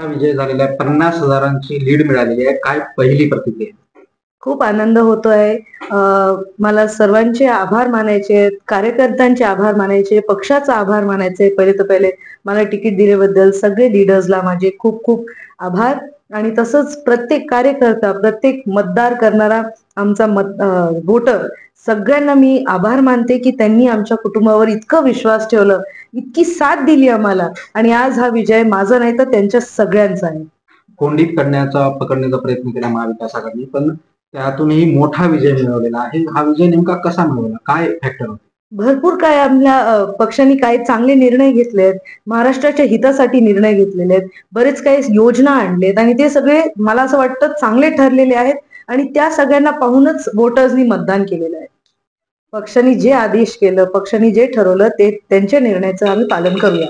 विजय झालेला आहे, 50,000ची लीड मिळालेली आहे. काय पहिली प्रतिक्रिया? खूप आनंद होतोय. मला सर्वांचे आभार मानायचे आहेत, कार्यकर्त्यांचे आभार मानायचे, पक्षाचा आभार मानायचे. पहिले तर पहिले मला तिकीट दिल्याबद्दल सगळे लीडर्सला माझे खूप खूप आभार. आणि तसंच प्रत्येक कार्यकर्ता, प्रत्येक मतदार करणारा आमचा वोटर, सगळ्यांना मी आभार मानते की त्यांनी आमच्या कुटुंबावर इतकं विश्वास ठेवलं, इतकी साथ दिली आम्हाला. आणि आज हा विजय माझा नाही तर त्यांच्या सगळ्यांचा आहे. कोंडीत पकडण्याचा प्रयत्न केला महाविकास आघाडीने, पण त्यातूनही मोठा विजय मिळवलेला आहे. हा विजय नेमका कसा मिळवला? काय फॅक्टर होते? भरपूर काय आपल्या पक्षांनी काही चांगले निर्णय घेतलेत, महाराष्ट्राच्या हितासाठी निर्णय घेतलेले आहेत, बरेच काही योजना आणलेत आणि ते सगळे मला असं वाटतं चांगले ठरलेले आहेत. आणि त्या सगळ्यांना पाहूनच वोटर्सनी मतदान केलेलं आहे. पक्षांनी जे आदेश केलं, पक्षांनी जे ठरवलं ते त्यांच्या निर्णयाचं आम्ही पालन करूया.